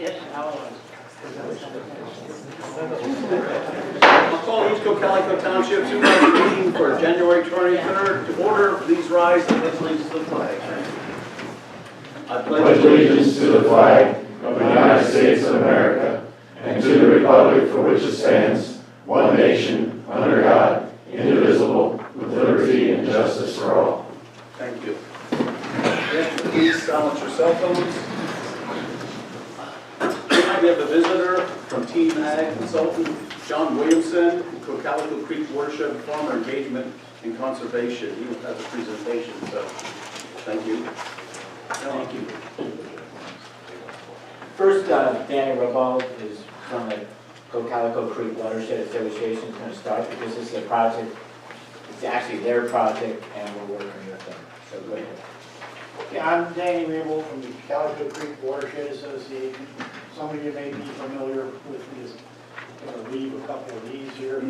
Yes, Alan. I'll call East Cocalico Township Supervisor meeting for January 23rd. To order, please rise and please the flag. I pledge allegiance to the flag of the United States of America and to the republic for which it stands, one nation, under God, indivisible, with liberty and justice for all. Thank you. Yes, please silence your cell phones. Tonight we have a visitor from Team Ag Consultant, John Williamson, Cocalico Creek Watershed Farmer Engagement and Conservation. He has a presentation, so thank you. Thank you. First, Danny Robald is from the Cocalico Creek Watershed Association is going to start because this is a project, it's actually their project and we're working with them. So go ahead. Yeah, I'm Danny Rabel from the Cocalico Creek Watershed Association. Some of you may be familiar with this. I'm going to leave a couple of these here.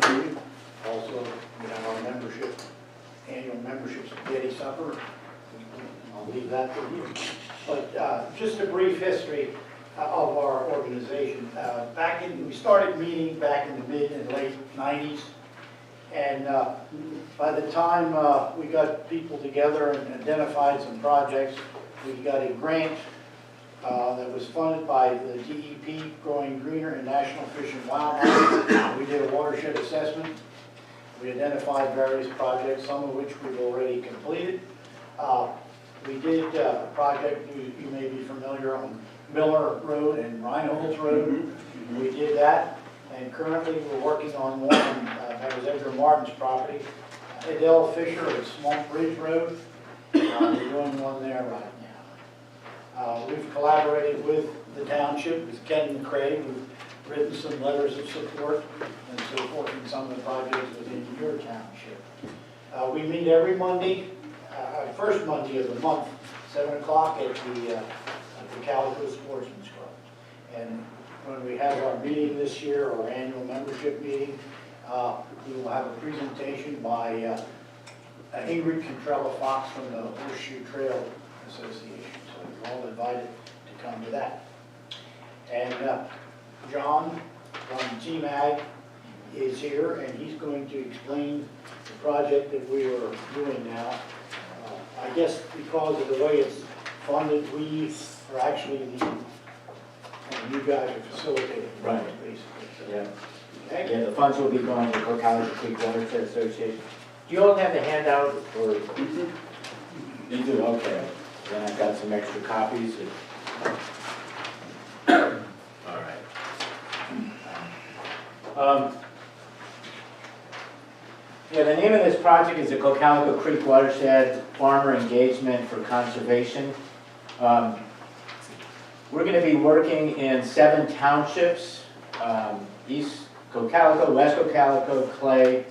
Also, we have our membership, annual membership spaghetti supper. I'll leave that to you. But just a brief history of our organization. We started meeting back in the mid and late 90s. And by the time we got people together and identified some projects, we got a grant that was funded by the DEP, Growing Greener, and National Fish and Wildlife. We did a watershed assessment. We identified various projects, some of which we've already completed. We did a project you may be familiar on Miller Road and Reinholds Road. We did that, and currently we're working on one that was Edgar Martin's property, Adele Fisher at Swamp Ridge Road. We're doing one there right now. We've collaborated with the township, with Ken McCrae. We've written some letters of support and so forth in some of the projects within your township. We meet every Monday, first Monday of the month, 7 o'clock at the Cocalico Sportsman's Club. And when we have our meeting this year, our annual membership meeting, we will have a presentation by Ingrid Contrella-Fox from the Horseshoe Trail Association. So you're all invited to come to that. And John from Team Ag is here, and he's going to explain the project that we are doing now. I guess because of the way it's funded, we are actually you guys are facilitating. Right. Basically. So, Yeah. okay. Yeah, the funds will be going to Cocalico Creek Watershed Association. Do you all have the handout or? You do, okay. Then I've got some extra copies. All right. Yeah, the name of this project is the Cocalico Creek Watershed Farmer Engagement for Conservation. We're going to be working in 7 townships, East Cocalico, West Cocalico, Clay,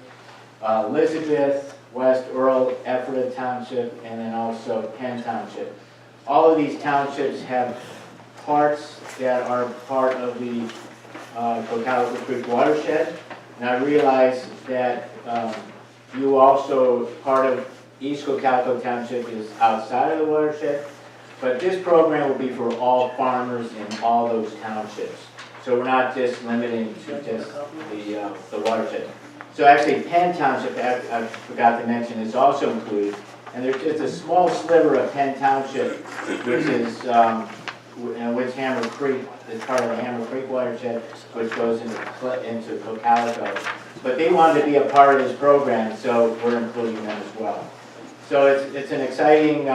Elizabeth, West Earl, Ephrata Township, and then also Penn Township. All of these townships have parts that are part of the Cocalico Creek Watershed. And I realize that you also, part of East Cocalico Township is outside of the watershed, but this program will be for all farmers in all those townships. So we're not just limiting to just the watershed. So actually Penn Township, I forgot to mention, is also included. And there's just a small sliver of Penn Township, which is which Hammer Creek is part of the Hammer Creek watershed, which goes into Cocalico. But they wanted to be a part of this program, so we're including them as well. So it's an exciting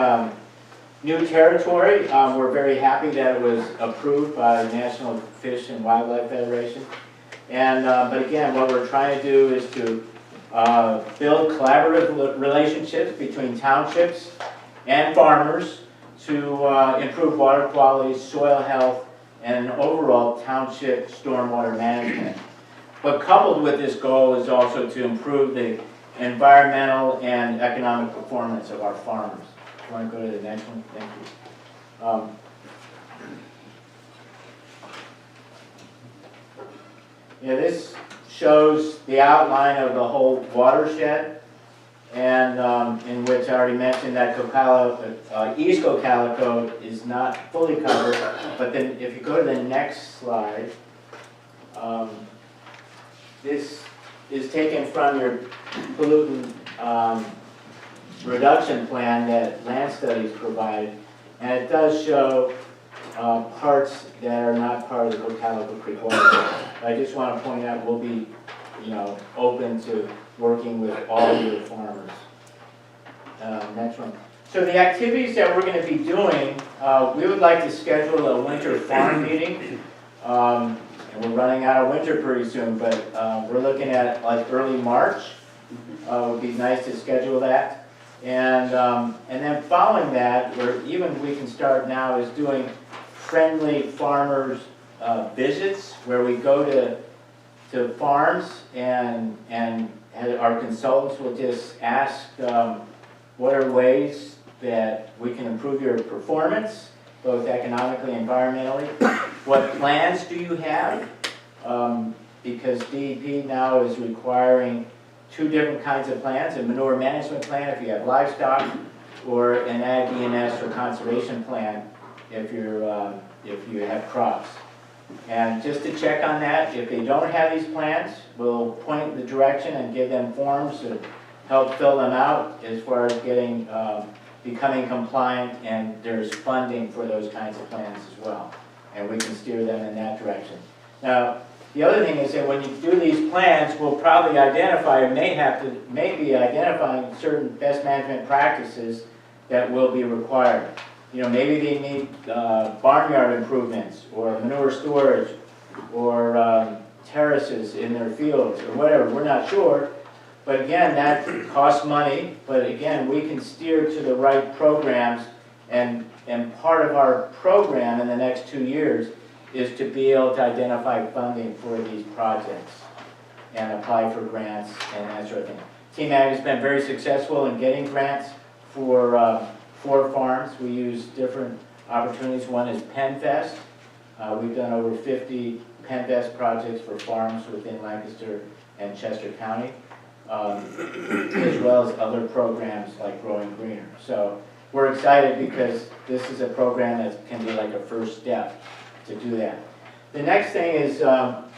new territory. We're very happy that it was approved by the National Fish and Wildlife Federation. And but again, what we're trying to do is to build collaborative relationships between townships and farmers to improve water quality, soil health, and overall township stormwater management. But coupled with this goal is also to improve the environmental and economic performance of our farmers. You want to go to the next one? Thank you. Yeah, this shows the outline of the whole watershed. and in which I already mentioned that East Cocalico is not fully covered, but then if you go to the next slide, this is taken from your pollutant reduction plan that Land Studies provided, and it does show parts that are not part of the Cocalico Creek watershed. I just want to point out we'll be, open to working with all your farmers. Next one. So the activities that we're going to be doing, we would like to schedule a winter farm meeting. And we're running out of winter pretty soon, but we're looking at like early March. It would be nice to schedule that. And then following that, we can start now, is doing friendly farmers visits where we go to farms and our consultants will just ask what are ways that we can improve your performance, both economically and environmentally. What plans do you have? Because DEP now is requiring 2 different kinds of plans, a manure management plan if you have livestock, or an ag E&S or conservation plan if you have crops. And just to check on that, if they don't have these plans, we'll point in the direction and give them forms to help fill them out as far as becoming compliant, and there's funding for those kinds of plans as well. And we can steer them in that direction. Now, the other thing is that when you do these plans, we'll probably identify, may be identifying certain best management practices that will be required. Maybe they need barnyard improvements, or manure storage, or terraces in their fields, or whatever. We're not sure. But again, that costs money. But again, we can steer to the right programs, and part of our program in the next 2 years is to be able to identify funding for these projects and apply for grants and that sort of thing. Team Ag has been very successful in getting grants for farms. We use different opportunities. One is PennFest. We've done over 50 PennFest projects for farms within Lancaster and Chester County, as well as other programs like Growing Greener. So we're excited because this is a program that can be like a first step to do that. The next thing is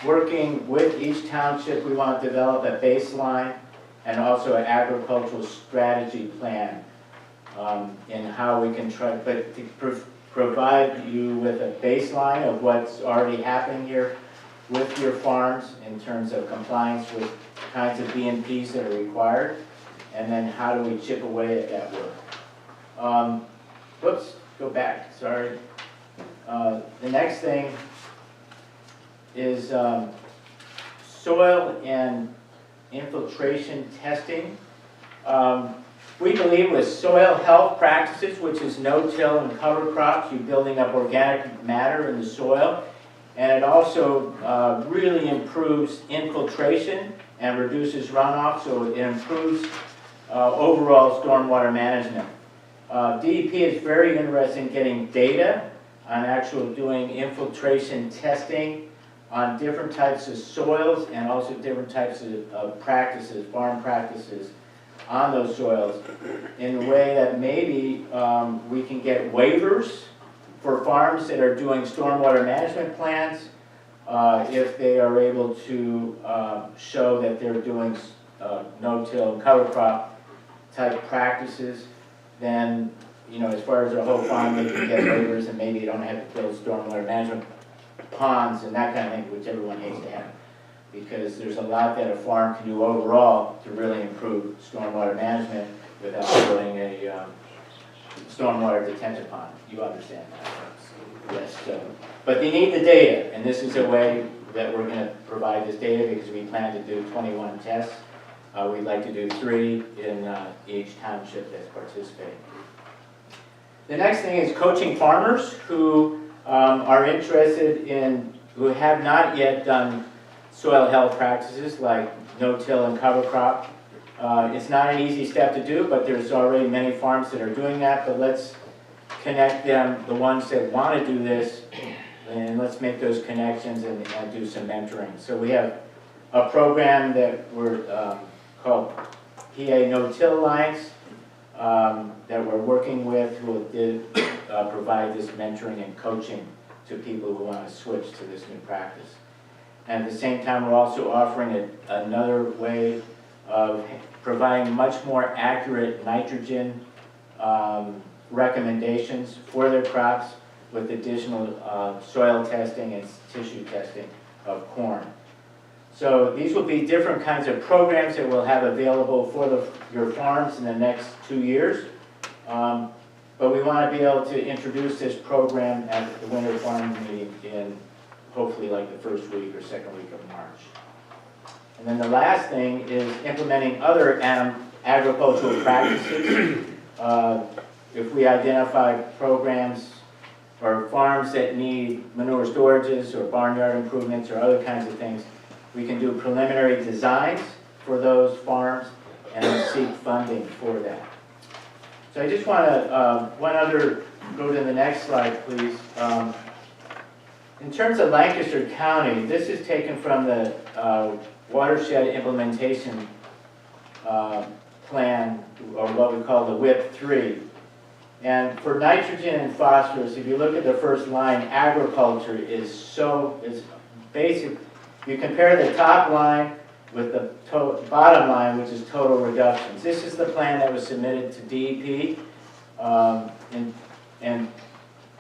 working with each township. We want to develop a baseline and also an agricultural strategy plan in how we can try, but to provide you with a baseline of what's already happening here with your farms in terms of compliance with kinds of BMPs that are required, and then how do we chip away at that work. Whoops, go back, sorry. The next thing is soil and infiltration testing. We believe with soil health practices, which is no-till and cover crops, you're building up organic matter in the soil, and it also really improves infiltration and reduces runoff, so it improves overall stormwater management. DEP is very interested in getting data on actual doing infiltration testing on different types of soils and also different types of practices, farm practices on those soils, in a way that maybe we can get waivers for farms that are doing stormwater management plans if they are able to show that they're doing no-till and cover crop type practices. Then, as far as their whole farm, they can get waivers, and maybe you don't have to build stormwater management ponds and that kind of thing, which everyone hates to have, because there's a lot that a farm can do overall to really improve stormwater management without building a stormwater detention pond. You understand that? Yes. But they need the data, and this is a way that we're going to provide this data because we plan to do 21 tests. We'd like to do 3 in each township that's participating. The next thing is coaching farmers who are interested in, who have not yet done soil health practices like no-till and cover crop. It's not an easy step to do, but there's already many farms that are doing that, but let's connect them, the ones that want to do this, and let's make those connections and do some mentoring. So we have a program that we're called PA No-Till Alliance that we're working with, who did provide this mentoring and coaching to people who want to switch to this new practice. And at the same time, we're also offering another way of providing much more accurate nitrogen recommendations for their crops with additional soil testing and tissue testing of corn. So these will be different kinds of programs that we'll have available for your farms in the next 2 years. But we want to be able to introduce this program at the winter farm meeting in hopefully like the first week or second week of March. And then the last thing is implementing other agricultural practices. If we identify programs or farms that need manure storages or barnyard improvements or other kinds of things, we can do preliminary designs for those farms and seek funding for that. So I just want to, go to the next slide, please. In terms of Lancaster County, this is taken from the watershed implementation plan, or what we call the WIP 3. And for nitrogen and phosphorus, if you look at the first line, agriculture is basic. You compare the top line with the bottom line, which is total reductions. This is the plan that was submitted to DEP, and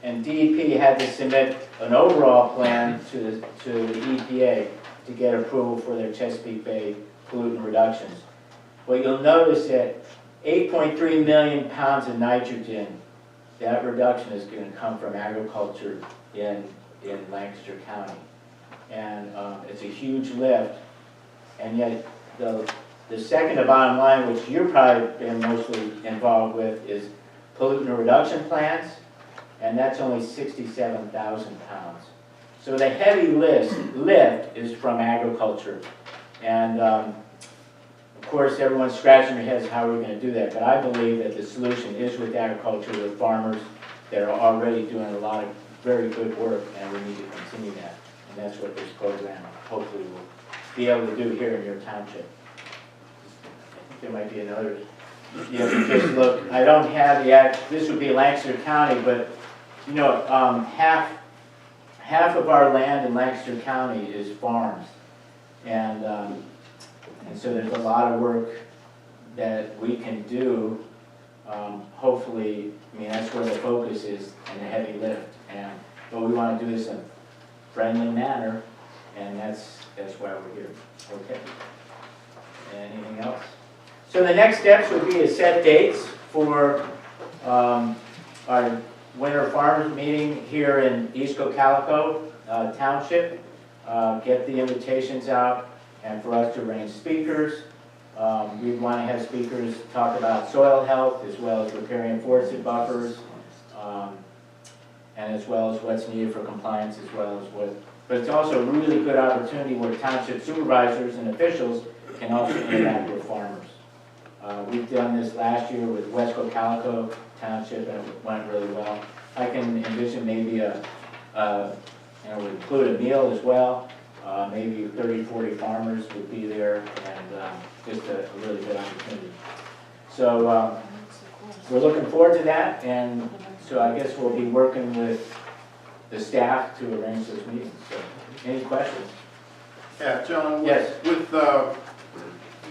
DEP had to submit an overall plan to the EPA to get approval for their Chesapeake Bay pollutant reductions. Well, you'll notice that 8.3 million pounds of nitrogen, that reduction is going to come from agriculture in Lancaster County. And it's a huge lift, and yet the second to bottom line, which you've probably been mostly involved with, is pollutant reduction plans, and that's only 67,000 pounds. So the heavy lift is from agriculture. And of course, everyone's scratching their heads, how are we going to do that? But I believe that the solution is with agriculture, with farmers that are already doing a lot of very good work, and we need to continue that. And that's what this program hopefully will be able to do here in your township. I think there might be another, you have to just look, I don't have this would be Lancaster County, but you know, half of our land in Lancaster County is farms. And so there's a lot of work that we can do. Hopefully, I mean, that's where the focus is in the heavy lift. But we want to do this in a friendly manner, and that's why we're here. Okay. Anything else? So the next steps would be to set dates for our winter farmers meeting here in East Cocalico Township. Get the invitations out, and for us to arrange speakers. We want to have speakers talk about soil health as well as repairing forested buffers, and as well as what's needed for compliance, as well as what. But it's also a really good opportunity where township supervisors and officials can also interact with farmers. We've done this last year with West Cocalico Township, and it went really well. I can envision maybe we include a meal as well. Maybe 30, 40 farmers would be there, and just a really good opportunity. So we're looking forward to that, and so I guess we'll be working with the staff to arrange those meetings. So, any questions? Yeah, John. Yes. With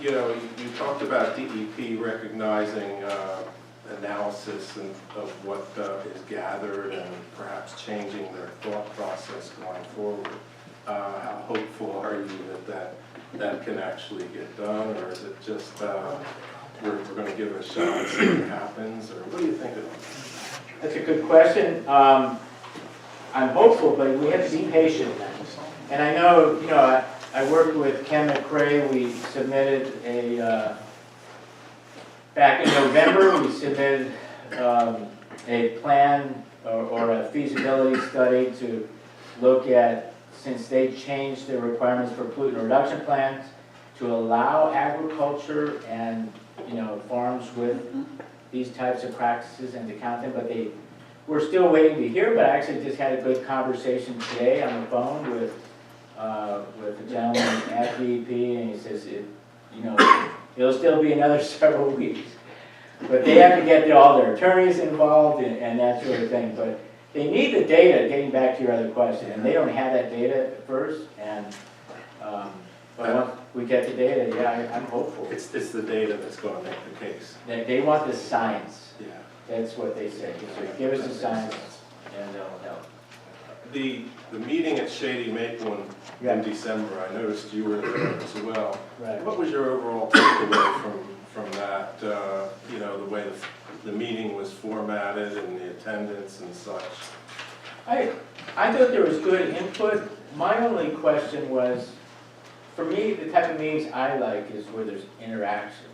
you talked about DEP recognizing analysis of what is gathered and perhaps changing their thought process going forward. How hopeful are you that can actually get done, or is it just we're going to give it a shot and see what happens, or what do you think of that? That's a good question. I'm hopeful, but we have to be patient. And I know, I worked with Ken McCrae. We submitted back in November, we submitted a plan or a feasibility study to look at, since they changed their requirements for pollutant reduction plans, to allow agriculture and farms with these types of practices and to count them, but we're still waiting to hear. But I actually just had a good conversation today on the phone with a gentleman at DEP, and he says it'll still be another several weeks. But they have to get all their attorneys involved and that sort of thing. But they need the data, getting back to your other question, and they don't have that data at first. And but once we get the data, yeah, I'm hopeful. It's the data that's going to make the case. They want the science. Yeah. That's what they say. So give us the science, and they'll help. The meeting at Shady Maple Yeah. in December, I noticed you were there as well. Right. What was your overall takeaway from that, you know, the way the meeting was formatted and the attendance and such? I thought there was good input. My only question was, for me, the type of meetings I like is where there's interaction.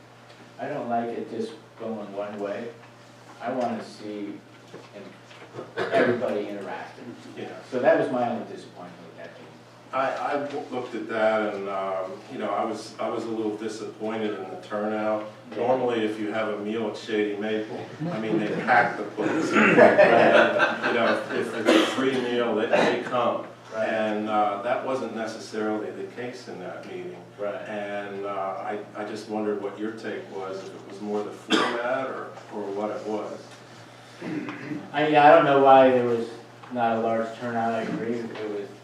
I don't like it just going one way. I want to see everybody interacting. Yeah. So that was my only disappointment with that meeting. I looked at that and, you know, I was a little disappointed in the turnout. Normally, if you have a meal at Shady Maple, I mean, they pack the place. You know, if it's a free meal, they come. Right. And that wasn't necessarily the case in that meeting. Right. And I just wondered what your take was, if it was more the format or what it was. I don't know why there was not a large turnout. I agree. It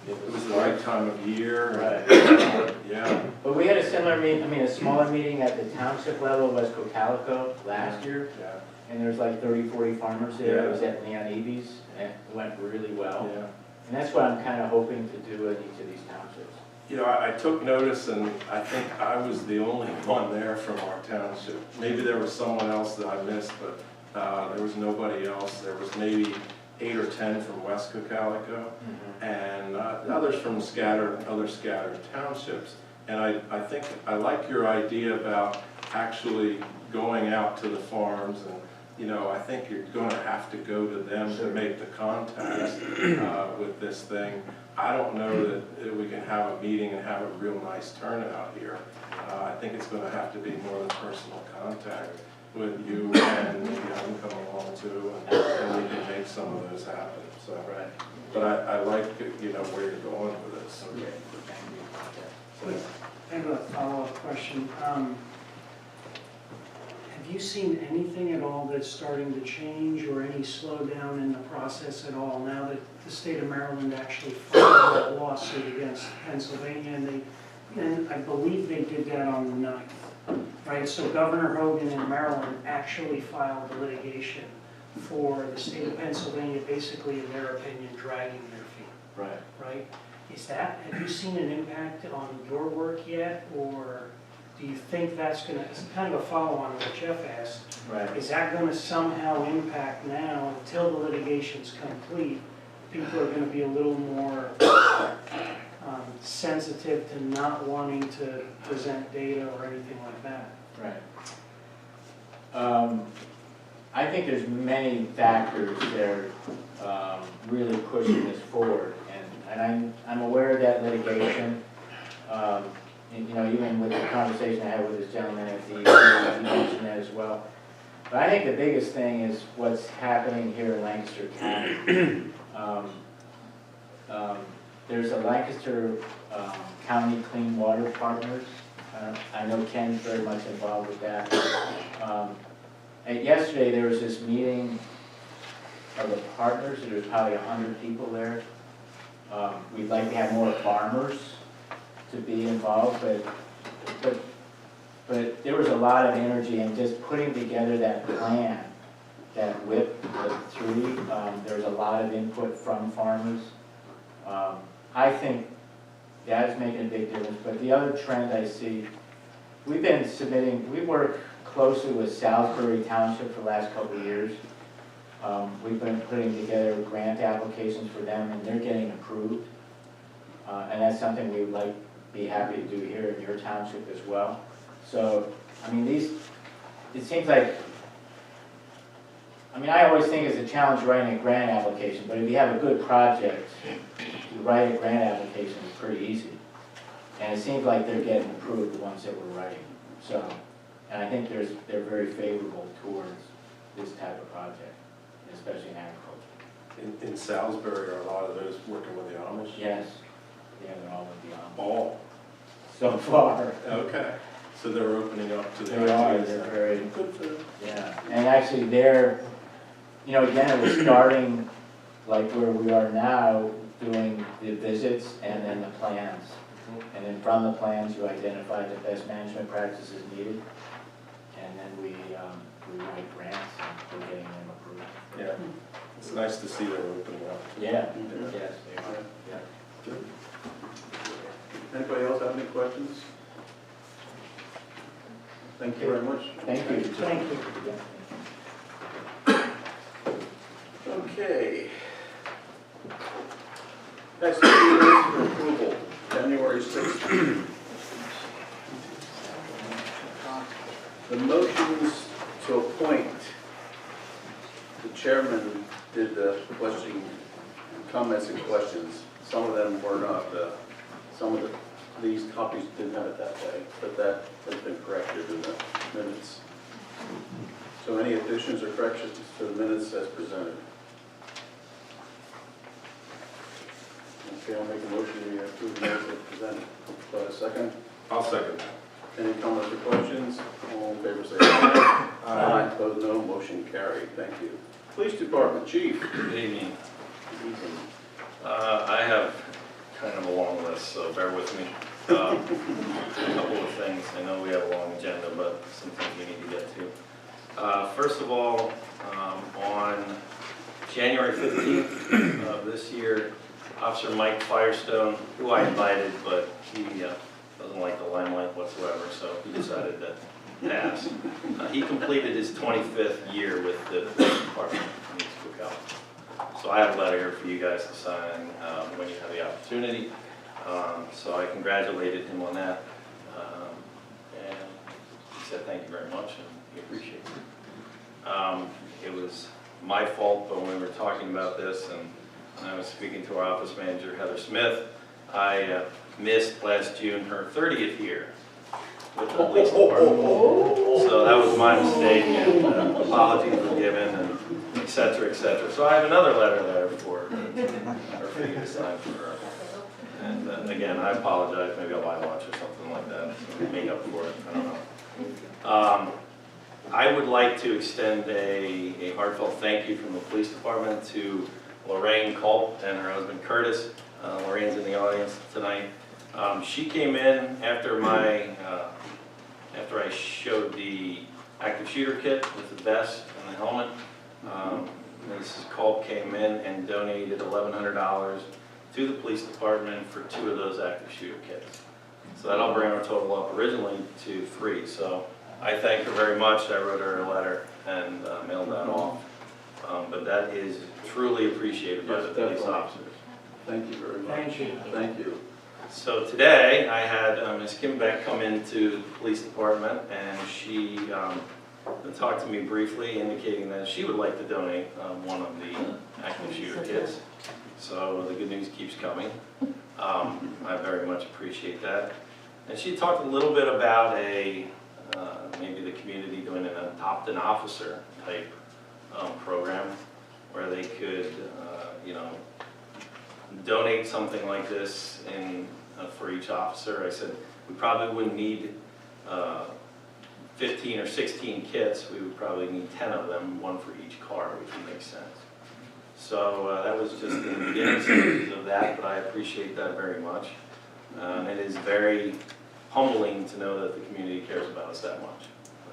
It was was the right time of year. Right. Yeah. But we had a similar meeting, a smaller meeting at the township level, West Cocalico, last year. Yeah. And there was like 30, 40 farmers there. Yeah. It was at Leon Eby's, and it went really well. Yeah. And that's what I'm kind of hoping to do in each of these townships. You know, I took notice, and I think I was the only one there from our township. Maybe there was someone else that I missed, but there was nobody else. There was maybe 8 or 10 from West Cocalico, and others from other scattered townships. And I think I like your idea about actually going out to the farms, and you know, I think you're going to have to go to them to make the contacts with this thing. I don't know that we can have a meeting and have a real nice turnout here. I think it's going to have to be more than personal contact with you, and maybe I can come along too, and we can make some of those happen. So, Right. but I like, you know, where you're going with this. Okay, thank you. I have a follow-up question. Have you seen anything at all that's starting to change or any slowdown in the process at all now that the state of Maryland actually filed that lawsuit against Pennsylvania? And I believe they did that on the 9th, right? So Governor Hogan in Maryland actually filed the litigation for the state of Pennsylvania, basically, in their opinion, dragging their feet, Right. right? Have you seen an impact on your work yet, or do you think that's going to, it's kind of a follow-on to what Jeff asked, Right. is that going to somehow impact now, until the litigation's complete, people are going to be a little more sensitive to not wanting to present data or anything like that? Right. I think there's many factors that are really pushing this forward, and I'm aware of that litigation. And, you know, even with the conversation I had with this gentleman at the, he mentioned that as well. But I think the biggest thing is what's happening here in Lancaster County. There's a Lancaster County Clean Water Partners. I know Ken's very much involved with that. And yesterday there was this meeting of the partners. There was probably 100 people there. We'd like to have more farmers to be involved, but there was a lot of energy in just putting together that plan, that WIP, the 3. There was a lot of input from farmers. I think that's making a big difference, but the other trend I see, we work closely with Salisbury Township for the last couple of years. We've been putting together grant applications for them, and they're getting approved. And that's something we would be happy to do here in your township as well. So, I mean, it seems like, I always think it's a challenge writing a grant application, but if you have a good project, to write a grant application is pretty easy. And it seems like they're getting approved, the ones that we're writing. So, and I think they're very favorable towards this type of project, especially in agriculture. In Salisbury, are a lot of those working with the Amish? Yes, yeah, they're all with the All? so far. Okay. So they're opening up to the They are, ideas. they're very, Good for them. yeah. And actually they're, again, it was starting like where we are now, doing the visits and then the plans. And then from the plans, you identify the best management practices needed. And then we write grants and we're getting them approved. Yeah, it's nice to see they're opening up. Yeah, yes, they are, yeah. Anybody else have any questions? Thank you very much. Thank you. Thank you. Okay. Next, meeting minutes for approval, January 6th. The motions to appoint the chairman did the question, comments and questions. Some of them were not, some of these copies didn't have it that way, but that has been corrected in the minutes. So any additions or corrections to the minutes as presented? Okay, I'll make a motion to approve the minutes as presented. Do I have a second? I'll second. Any comments or questions? All in favor say aye. Aye. Opposed, no. Motion carried. Thank you. Police Department, Chief. Good evening. I have kind of a long list, so bear with me. A couple of things. I know we have a long agenda, but some things we need to get to. First of all, on January 15th of this year, Officer Mike Firestone, who I invited, but he doesn't like the limelight whatsoever, so he decided to pass. He completed his 25th year with the police department in East Cocalico. So I have a letter here for you guys to sign when you have the opportunity. So I congratulated him on that. And he said thank you very much, and he appreciates it. It was my fault, but when we were talking about this, and I was speaking to our office manager, Heather Smith, I missed last June her 30th year with the police department. So that was my mistake, and apologies were given, and et cetera, et cetera. So I have another letter there for you to sign for her. And again, I apologize, maybe I'll buy lunch or something like that, so make up for it, I don't know. I would like to extend a heartfelt thank you from the police department to Lorraine Culp and her husband Curtis. Lorraine's in the audience tonight. She came in after after I showed the active shooter kit with the vest and the helmet. Mrs. Culp came in and donated $1,100 to the police department for 2 of those active shooter kits. So that'll bring our total up originally to 3. So I thank her very much. I wrote her a letter and mailed that off. But that is truly appreciated by the police officers. Thank you very much. Thank you. Thank you. So today I had Ms. Kim Beck come into the police department, and she talked to me briefly, indicating that she would like to donate one of the active shooter kits. So the good news keeps coming. I very much appreciate that. And she talked a little bit about maybe the community doing an adopt an officer type program where they could, donate something like this for each officer. I said we probably wouldn't need 15 or 16 kits. We would probably need 10 of them, 1 for each car, which would make sense. So that was just the beginning stages of that, but I appreciate that very much. It is very humbling to know that the community cares about us that much.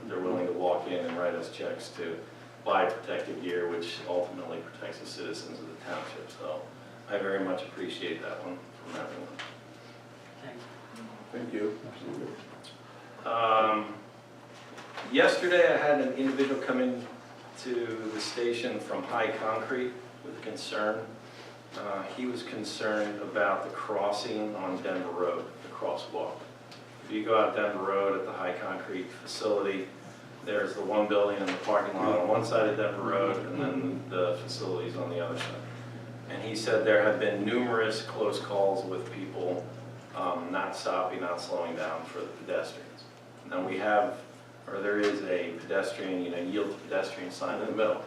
They're willing to walk in and write us checks to buy protective gear, which ultimately protects the citizens of the township. So I very much appreciate that one from everyone. Thank you. Yesterday I had an individual come in to the station from High Concrete with a concern. He was concerned about the crossing on Denver Road, the crosswalk. If you go out Denver Road at the High Concrete facility, there's the one building and the parking lot on one side of Denver Road, and then the facilities on the other side. And he said there have been numerous close calls with people not stopping, not slowing down for the pedestrians. Now there is a pedestrian, yield to pedestrian sign in the middle.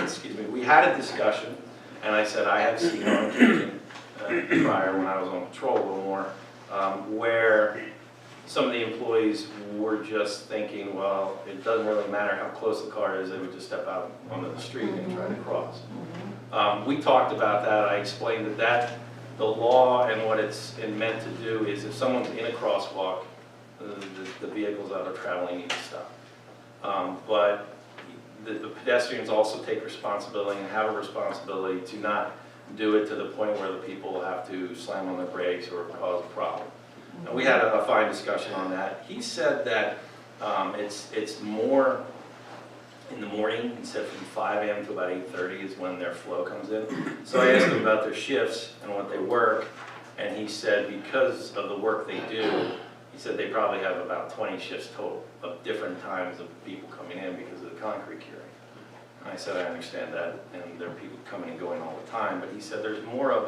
Excuse me. We had a discussion, and I said I have seen on occasion prior when I was on patrol a little more, where some of the employees were just thinking, well, it doesn't really matter how close the car is, they would just step out onto the street and try to cross. We talked about that. I explained that the law and what it's meant to do is if someone's in a crosswalk, the vehicles that are traveling need to stop. But the pedestrians also take responsibility and have a responsibility to not do it to the point where the people have to slam on their brakes or cause a problem. And we had a fine discussion on that. He said that it's more in the morning. He said from 5 a.m. to about 8:30 is when their flow comes in. So I asked him about their shifts and what they work, and he said because of the work they do, he said they probably have about 20 shifts total of different times of people coming in because of the concrete curing. And I said I understand that, and there are people coming and going all the time, but he said there's more of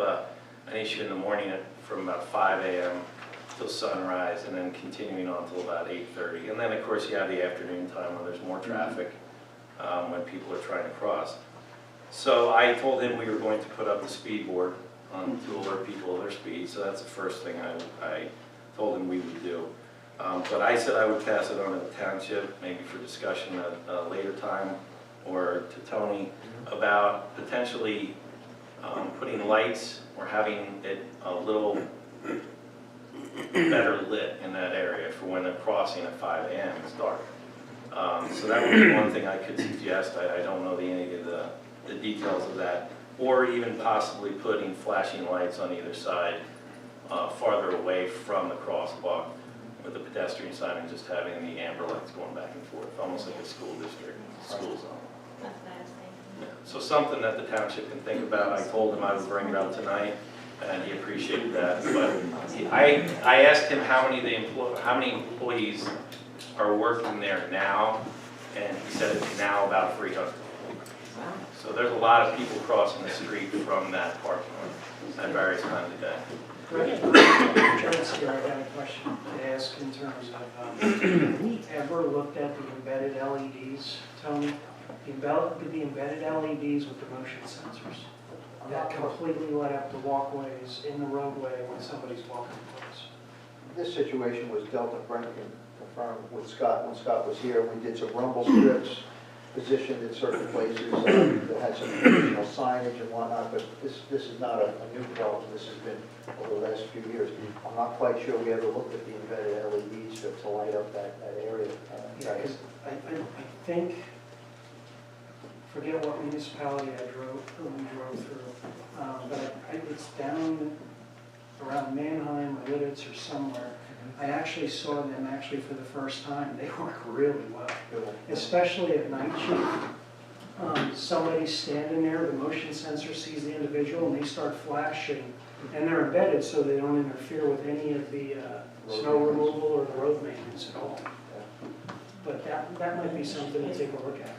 an issue in the morning from about 5 a.m. till sunrise, and then continuing on till about 8:30. And then, of course, you have the afternoon time where there's more traffic when people are trying to cross. So I told him we were going to put up the speed board to alert people of their speed. So that's the first thing I told him we would do. But I said I would pass it on to the township, maybe for discussion at a later time, or to Tony, about potentially putting lights or having it a little better lit in that area for when they're crossing at 5 a.m. It's dark. So that would be one thing I could suggest. I don't know any of the details of that. Or even possibly putting flashing lights on either side farther away from the crosswalk with the pedestrian sign and just having the amber lights going back and forth, almost like a school district, school zone. That's what I was thinking. Yeah. So something that the township can think about. I told him I would bring it up tonight, and he appreciated that. But I asked him how many employees are working there now, and he said it's now about 300. So there's a lot of people crossing the street from that parking lot at various times of day. Insurance here, I had a question to ask in terms of, have we ever looked at the embedded LEDs, Tony? The embedded LEDs with the motion sensors that completely light up the walkways in the roadway when somebody's walking close. This situation was dealt with, Brent can confirm with Scott, when Scott was here, we did some rumble strips positioned in certain places that had some additional signage and whatnot, but this is not a new problem. This has been over the last few years. I'm not quite sure we ever looked at the embedded LEDs to light up that area. Yeah, because I think, forget what municipality we drove through, but it's down around Manheim or Lidditz or somewhere. I actually saw them for the first time. They work really well, especially at night shift. Somebody's standing there, the motion sensor sees the individual, and they start flashing, and they're embedded so they don't interfere with any of the snow removal or the road maintenance at all. But that might be something to take a look at.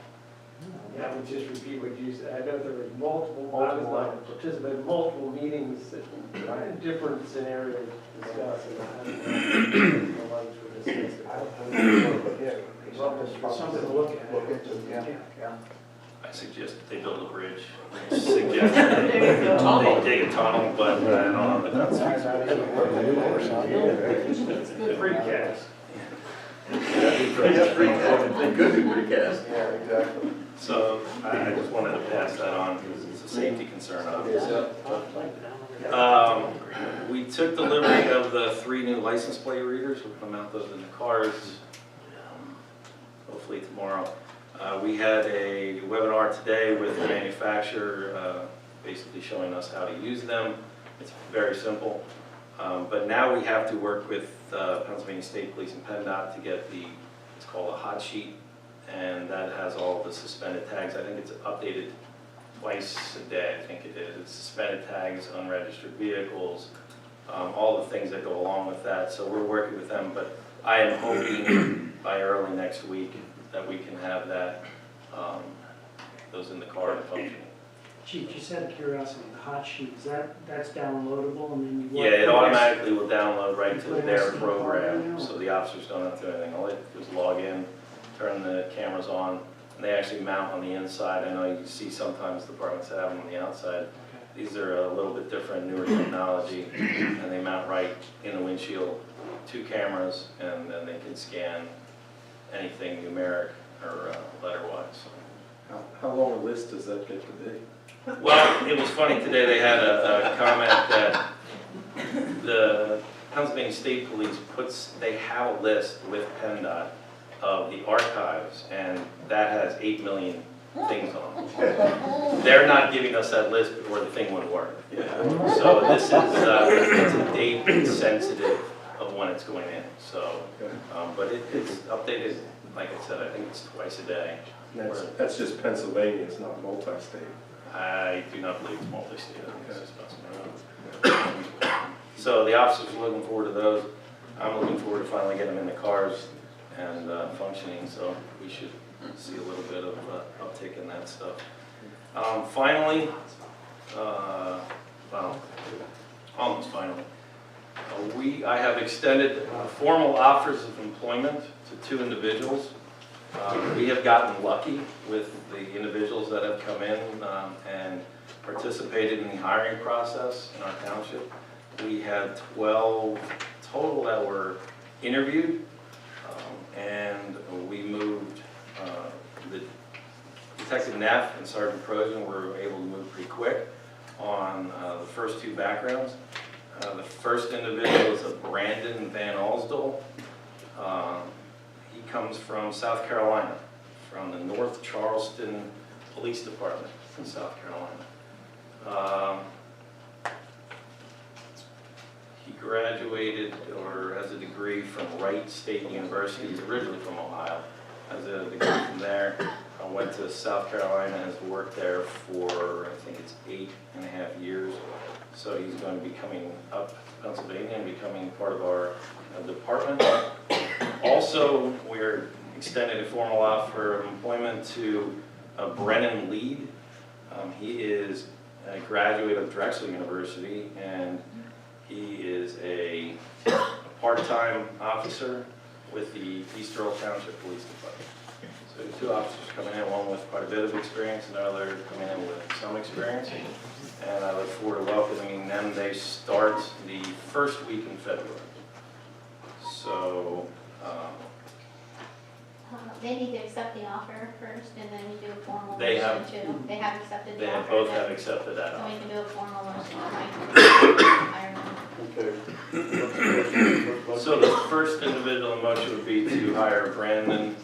Yeah, I would just repeat what you said. I know there was multiple, I was like a participant in multiple meetings, different scenarios discussed, and the lights were discussed. Something to look at. Look into, yeah. I suggest that they build a bridge. I suggest that they dig a tunnel, but I don't know that that's Precast. They could be precast. Yeah, exactly. So I just wanted to pass that on because it's a safety concern, obviously. We took delivery of the 3 new license plate readers. We'll come out those in the cars, hopefully tomorrow. We had a webinar today with the manufacturer, basically showing us how to use them. It's very simple. But now we have to work with Pennsylvania State Police and PennDOT to get it's called a hot sheet, and that has all the suspended tags. I think it's updated twice a day, I think it is. It's suspended tags, unregistered vehicles, all the things that go along with that. So we're working with them, but I am hoping by early next week that we can have those in the car and functioning. Chief, just out of curiosity, the hot sheet, that's downloadable and then you... Yeah, it automatically will download right to their program, so the officers don't have to do anything. All they do is log in, turn the cameras on, and they actually mount on the inside. I know you see sometimes departments have them on the outside. These are a little bit different, newer technology, and they mount right in the windshield 2 cameras, and then they can scan anything numeric or letter-wise. How long a list does that get to be? Well, it was funny today, they had a comment that the Pennsylvania State Police they have a list with PennDOT of the archives, and that has 8 million things on it. They're not giving us that list or the thing wouldn't work. So this is, it's a date sensitive of when it's going in, so, but it's updated, like I said, I think it's twice a day. That's just Pennsylvania, it's not multi-state. I do not believe it's multi-state, I think it's just Pennsylvania. So the officers are looking forward to those. I'm looking forward to finally getting them in the cars and functioning, so we should see a little bit of uptick in that stuff. Finally, well, almost finally, I have extended formal offers of employment to 2 individuals. We have gotten lucky with the individuals that have come in and participated in the hiring process in our township. We had 12 total that were interviewed, and we moved, the Detective Neff and Sergeant Projan were able to move pretty quick on the first 2 backgrounds. The first individual is a Brandon Van Alsdale. He comes from South Carolina, from the North Charleston Police Department in South Carolina. He graduated or has a degree from Wright State University. He's originally from Ohio. Has a degree from there. Went to South Carolina, has worked there for, I think it's 8.5 years. So he's going to be coming up to Pennsylvania and becoming part of our department. Also, we're extending a formal offer of employment to Brennan Lead. He is a graduate of Drexel University, and he is a part-time officer with the East Earl Township Police Department. So 2 officers coming in, one with quite a bit of experience, and the other coming in with some experience. And I look forward to welcoming them. They start the first week in February. So, they need to accept the offer first, and then we do a formal They motion have- to, they have accepted they the offer. both then- have accepted that So we offer. can do a formal motion to hire them. Okay. So the first individual in motion would be to hire Brandon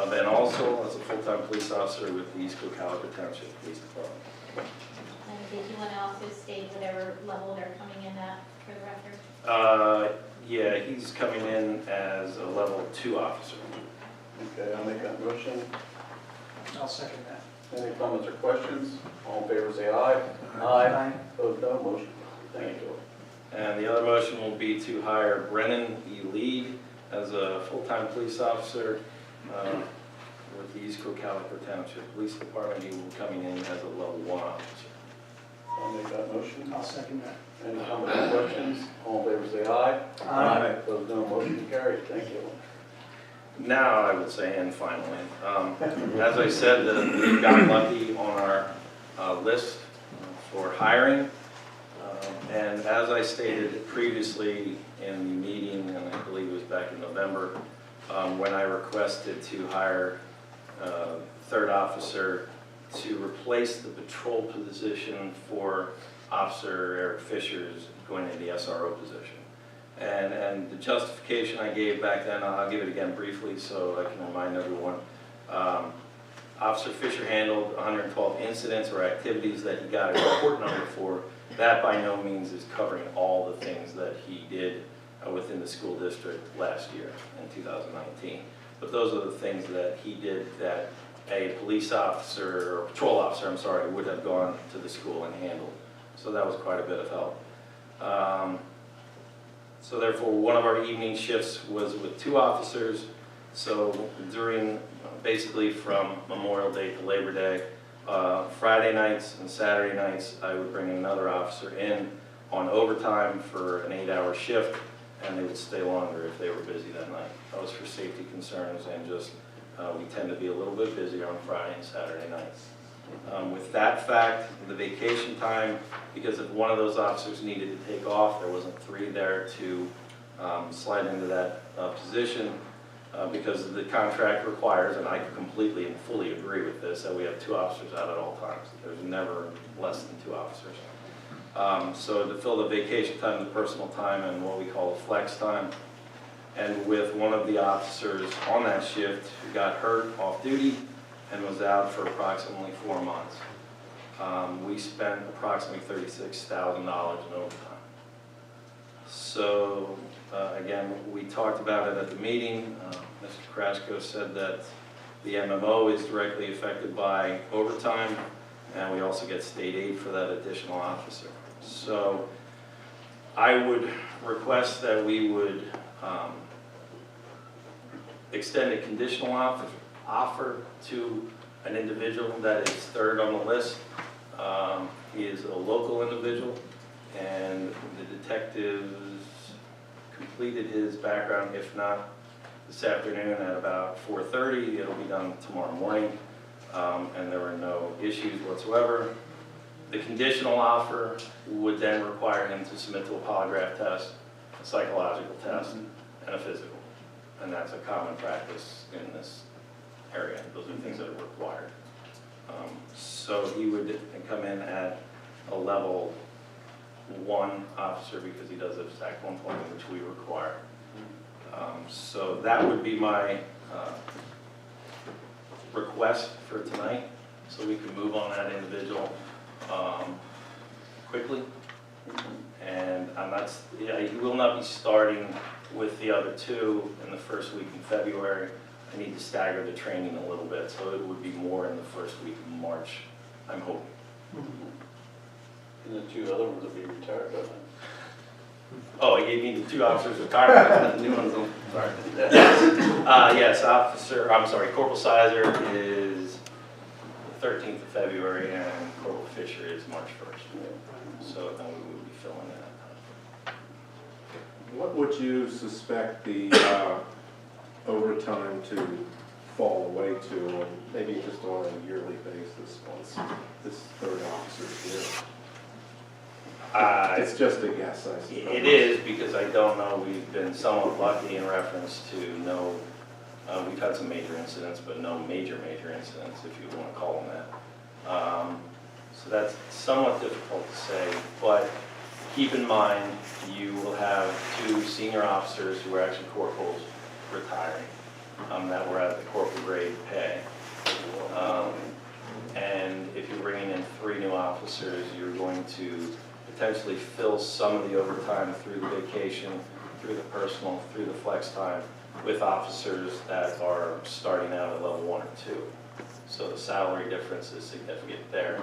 Van Alsel as a full-time police officer with the East Cocalico Township Police Department. And did you want to also state whatever level they're coming in at for the record? Yeah, he's coming in as a level 2 officer. Okay, I'll make that motion. I'll second that. Any comments or questions? All in favor, say aye. Aye. Opposed, no. Motion. Thank you. And the other motion will be to hire Brennan E. Lead as a full-time police officer with the East Cocalico Township Police Department. He will be coming in as a level 1 officer. I'll make that motion. I'll second that. Any comments or questions? All in favor, say aye. Aye. Opposed, no. Motion carried. Thank you. Now, I would say, and finally, as I said, we got lucky on our list for hiring. And as I stated previously in the meeting, and I believe it was back in November, when I requested to hire a 3rd officer to replace the patrol position for Officer Eric Fisher's going into the SRO position. And the justification I gave back then, I'll give it again briefly so I can remind everyone. Officer Fisher handled 112 incidents or activities that he got a report number for. That by no means is covering all the things that he did within the school district last year in 2019. But those are the things that he did that a police officer, or patrol officer, I'm sorry, would have gone to the school and handled. So that was quite a bit of help. So therefore, one of our evening shifts was with 2 officers. So during, basically from Memorial Day to Labor Day, Friday nights and Saturday nights, I would bring another officer in on overtime for an 8-hour shift, and they would stay longer if they were busy that night. That was for safety concerns, and just we tend to be a little bit busier on Friday and Saturday nights. With that fact, the vacation time, because if one of those officers needed to take off, there wasn't 3 there to slide into that position because the contract requires, and I completely and fully agree with this, that we have 2 officers out at all times. There's never less than 2 officers. So to fill the vacation time, the personal time, and what we call the flex time, and with one of the officers on that shift who got hurt off duty and was out for approximately 4 months. We spent approximately $36,000 in overtime. So, again, we talked about it at the meeting. Mr. Krasko said that the MMO is directly affected by overtime, and we also get state aid for that additional officer. So, I would request that we would extend a conditional offer to an individual that is 3rd on the list. He is a local individual, and the detectives completed his background, if not this afternoon at about 4:30. It'll be done tomorrow morning, and there were no issues whatsoever. The conditional offer would then require him to submit to a polygraph test, a psychological test, and a physical. And that's a common practice in this area. Those are things that are required. So he would come in at a level 1 officer because he does exact 120, which we require. So that would be my request for tonight, so we can move on that individual quickly. And he will not be starting with the other 2 in the first week in February. I need to stagger the training a little bit, so it would be more in the first week of March, I'm hoping. And the 2 other ones will be retired by then. Oh, he gave me the 2 officers retired, the new ones, sorry. Yes, Corporal Sizer is the 13th of February, and Corporal Fisher is March 1st. So then we would be filling that. What would you suspect the overtime to fall away to, and maybe just on a yearly basis once this 3rd officer is here? It's just a guess, I suppose. It is, because I don't know. We've been somewhat lucky in reference to we've had some major incidents, but no major incidents, if you want to call them that. So that's somewhat difficult to say, but keep in mind, you will have 2 senior officers who are actually corporals retiring, that were at the corporal grade pay. And if you're bringing in 3 new officers, you're going to potentially fill some of the overtime through the vacation, through the personal, through the flex time, with officers that are starting out at level 1 or 2. So the salary difference is significant there.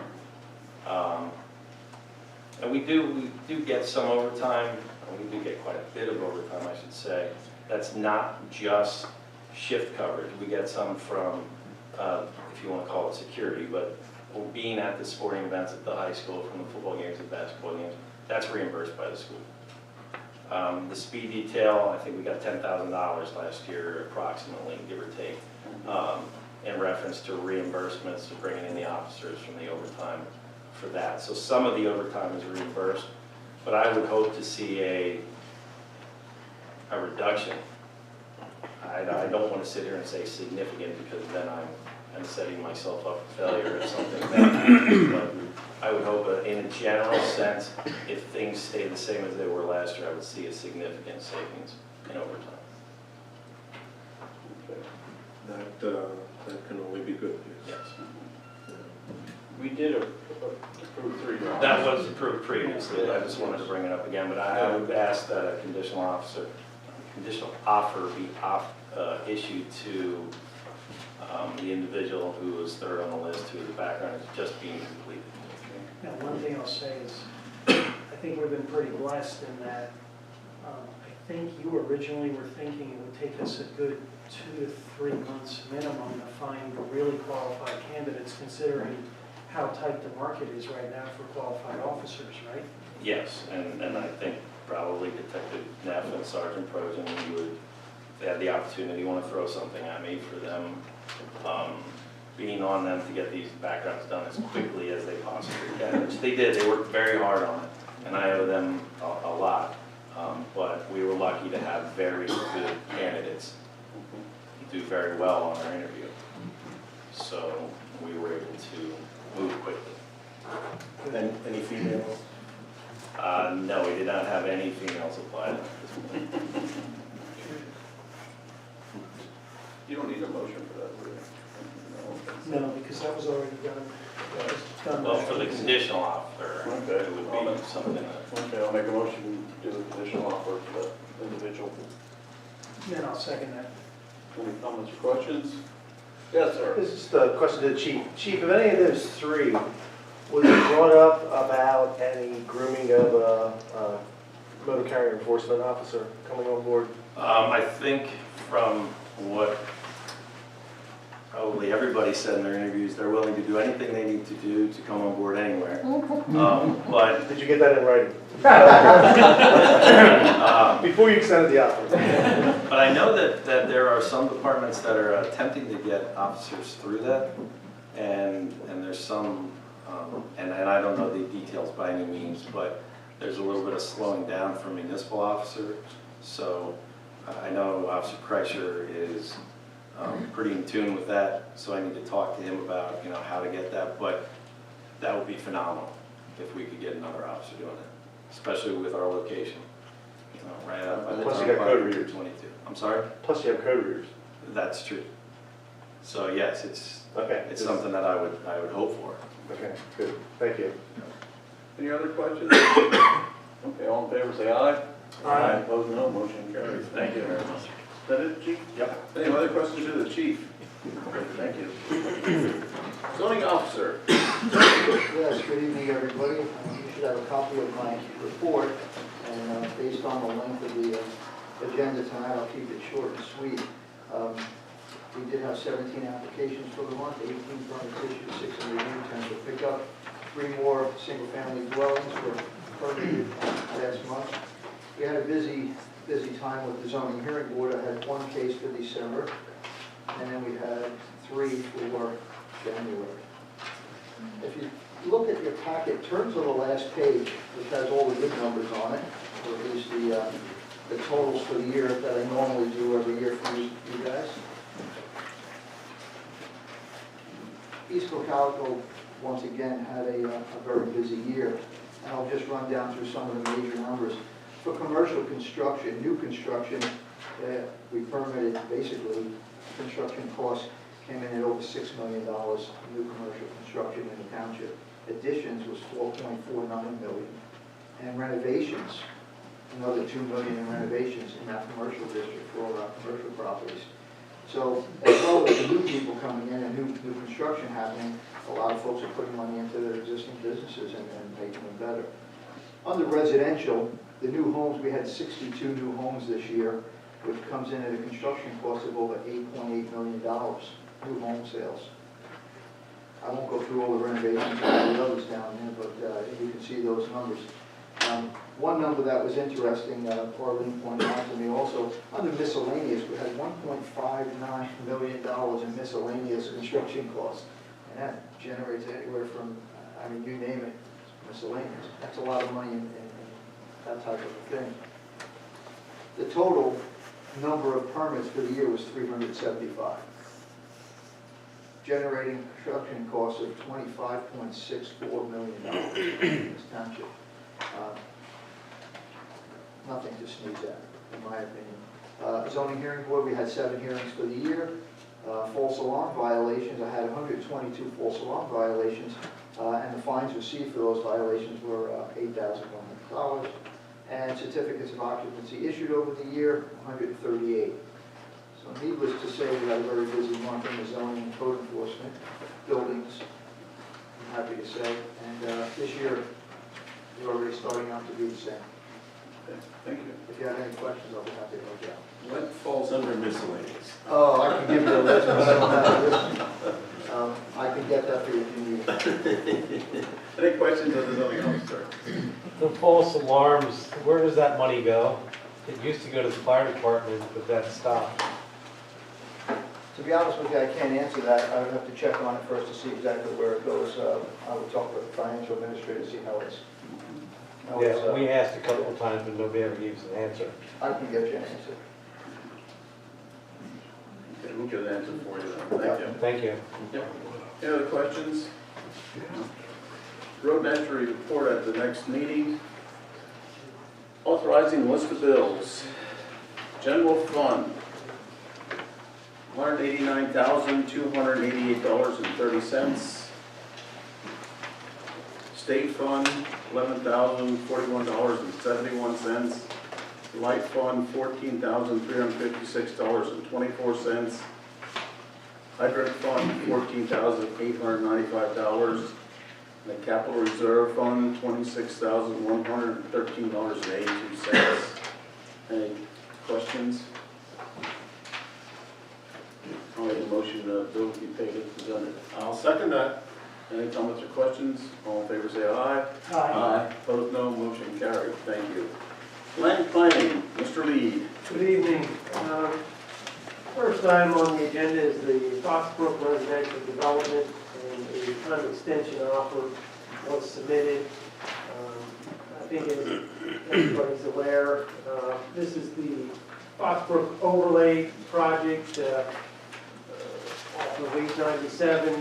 And we do get some overtime, and we do get quite a bit of overtime, I should say. That's not just shift coverage. We get some from, if you want to call it security, but being at the sporting events at the high school, from the football games and basketball games, that's reimbursed by the school. The speed detail, I think we got $10,000 last year, approximately, give or take, in reference to reimbursements to bringing in the officers from the overtime for that. So some of the overtime is reimbursed, but I would hope to see a reduction. I don't want to sit here and say significant, because then I'm setting myself up for failure or something. But I would hope in a general sense, if things stay the same as they were last year, I would see a significant savings in overtime. That can only be good news. Yes. We did approve 3 officers. That was approved previously. I just wanted to bring it up again, but I would ask that a conditional offer be issued to the individual who was 3rd on the list, who the background is just being completed. Now, one thing I'll say is, I think we've been pretty blessed in that, I think you originally were thinking it would take us a good 2 to 3 months minimum to find really qualified candidates, considering how tight the market is right now for qualified officers, right? Yes, and I think probably Detective Neff and Sergeant Projan, you would, if they had the opportunity, want to throw something at me for them, being on them to get these backgrounds done as quickly as they possibly can, which they did. They worked very hard on it, and I owe them a lot. But we were lucky lucky to have very good candidates do very well on our interview. So we were able to move quickly. Any females? No, we did not have any females apply at this point. You don't need a motion for that, do you? No, because that was already done. That was done. Well, for the conditional offer, Okay. it would be something that, Okay, I'll make a motion to do the conditional offer for the individual. Then I'll second that. Any comments or questions? Yes, sir. This is the question to the chief. Chief, of any of those three, was it brought up about any grooming of a motor carrier enforcement officer coming on board? I think from what probably everybody said in their interviews, they're willing to do anything they need to do to come on board anywhere. But Did you get that in writing? Before you extended the offer? But I know that there are some departments that are attempting to get officers through that, and there's some, and I don't know the details by any means, but there's a little bit of slowing down for municipal officers. So I know Officer Kreischer is pretty in tune with that, so I need to talk to him about, how to get that, but that would be phenomenal if we could get another officer doing it, especially with our location. Right up by the Plus you got code readers. 22. I'm sorry? Plus you have code readers. That's true. So yes, it's Okay. something that I would hope for. Okay, good. Thank you. Any other questions? Okay, all in favor, say aye. Aye. Opposed, no. Motion carries. Thank you very much. Is that it, chief? Yep. Any other questions to the chief? Okay, thank you. Zoning officer. Yes, good evening, everybody. You should have a copy of my report, and based on the length of the agenda tonight, I'll keep it short and sweet. We did have 17 applications for the month, 18 permits issued, 6 in review, 10 for pickup. 3 more single-family dwellings were permitted last month. We had a busy time with the zoning hearing board. I had 1 case for December, and then we had 3 for January. If you look at your packet, turn to the last page, which has all the good numbers on it, or at least the totals for the year that I normally do every year for you guys. East Cocalico, once again, had a very busy year, and I'll just run down through some of the major numbers. For commercial construction, new construction, we permitted basically construction costs came in at over $6 million, new commercial construction in the township. Additions was $4.49 million, and renovations, another $2 million in renovations in that commercial district for all our commercial properties. So as well as the new people coming in and new construction happening, a lot of folks are putting money into their existing businesses and making them better. Under residential, the new homes, we had 62 new homes this year, which comes in at a construction cost of over $8.8 million, new home sales. I won't go through all the renovations and all the others down there, but you can see those numbers. One number that was interesting, Arlene pointed out to me also, under miscellaneous, we had $1.59 million in miscellaneous construction costs. And that generates anywhere from, you name it, miscellaneous. That's a lot of money in that type of a thing. The total number of permits for the year was 375, generating construction costs of $25.64 million in this township. Nothing to sneeze at, in my opinion. Zoning hearing board, we had 7 hearings for the year. False alarm violations, I had 122 false alarm violations, and the fines received for those violations were $8,100. And certificates of occupancy issued over the year, 138. So needless to say, we had a very busy month in the zoning and code enforcement, buildings, I'm happy to say. And this year, we're already starting out to do the same. Okay, thank you. If you have any questions, I'll be happy to help you out. What falls under miscellaneous? Oh, I can give you a list, but I don't have a list. I can get that for you if you need it. Any questions of the zoning officer? The false alarms, where does that money go? It used to go to the fire department, but that stopped. To be honest with you, I can't answer that. I would have to check on it first to see exactly where it goes. I would talk with the financial administrator to see how it's No, it's, Yeah, we asked a couple of times, but nobody ever gave us an answer. I can get you an answer. Okay, we'll get an answer for you then, thank you. Thank you. Any other questions? Road entry report at the next meeting. Authorizing list of bills. General fund, $189,288.30. State fund, $11,041.71. Light fund, $14,356.24. Hydrant fund, $14,895. The capital reserve fund, $26,113.82. Any questions? I'll make a motion that bills be paid as presented. I'll second that. Any comments or questions? All in favor say aye. Aye. Opposed, no. Motion carried. Thank you. Land planning, Mr. Lee. Good evening. First item on the agenda is the Foxbrook residential development, and a time extension offer was submitted. I think as everybody's aware, this is the Foxbrook overlay project off of 897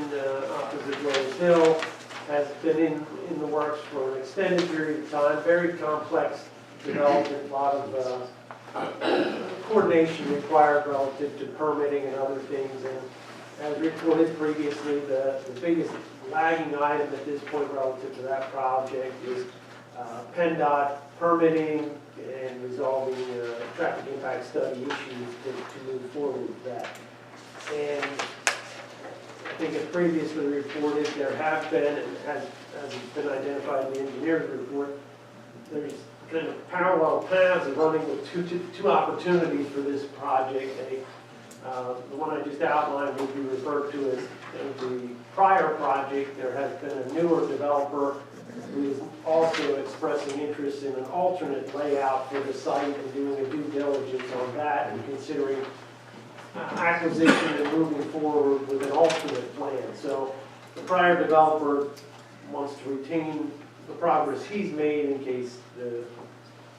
opposite Rose Hill. Has been in the works for an extended period of time, very complex development, a lot of coordination required relative to permitting and other things. And as reported previously, the biggest lagging item at this point relative to that project is PennDOT permitting and resolving traffic impact study issues to move forward with that. And I think as previously reported, there have been, and as has been identified in the engineer's report, there's kind of parallel paths of running with two opportunities for this project. The one I just outlined would be referred to as the prior project. There has been a newer developer who is also expressing interest in an alternate layout for the site and doing a due diligence on that and considering acquisition and moving forward with an alternate plan. So the prior developer wants to retain the progress he's made in case the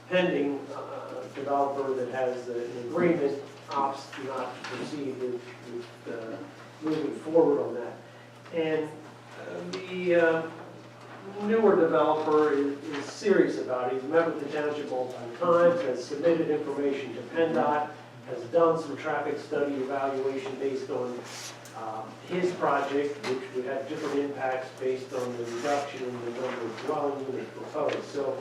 pending developer that has an agreement opts not to proceed with moving forward on that. And the newer developer is serious about it. He's met with the township multiple times, has submitted information to PennDOT, has done some traffic study evaluation based on his project, which would have different impacts based on the reduction in the number of dwelling units proposed. So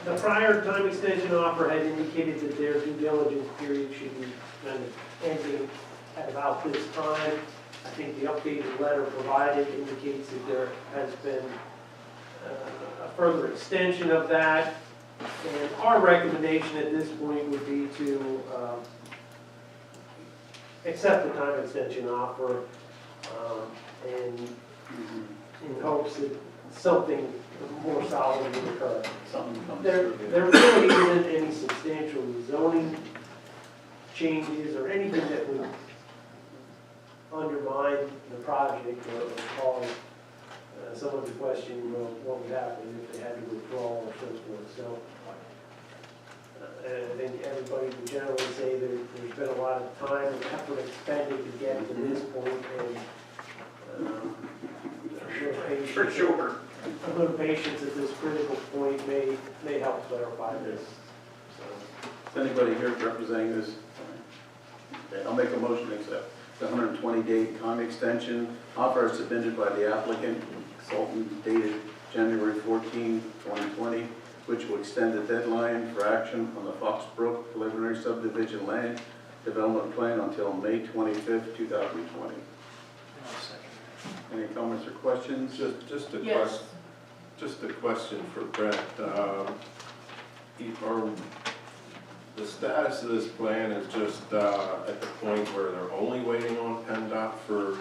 the prior time extension offer had indicated that their due diligence period should be kind of ending at about this time. I think the updated letter provided indicates that there has been a further extension of that. And our recommendation at this point would be to accept the time extension offer and in hopes that something more solid will occur. Something comes There through. really isn't any substantial zoning changes or anything that would undermine the project or cause someone to question, well, what would happen if they had to withdraw or so forth. So I think everybody would generally say that there's been a lot of time and effort expended to get to this point, and For sure. a little patience at this critical point may help clarify this. So, Is anybody here representing this? Okay, I'll make a motion to accept the 120-day time extension offer submitted by the applicant, consultant dated January 14, 2020, which will extend the deadline for action on the Foxbrook preliminary subdivision land development plan until May 25th, 2020. Any comments or questions? Just a Yes. question, just a question for Brett. The status of this plan is just at the point where they're only waiting on PennDOT for,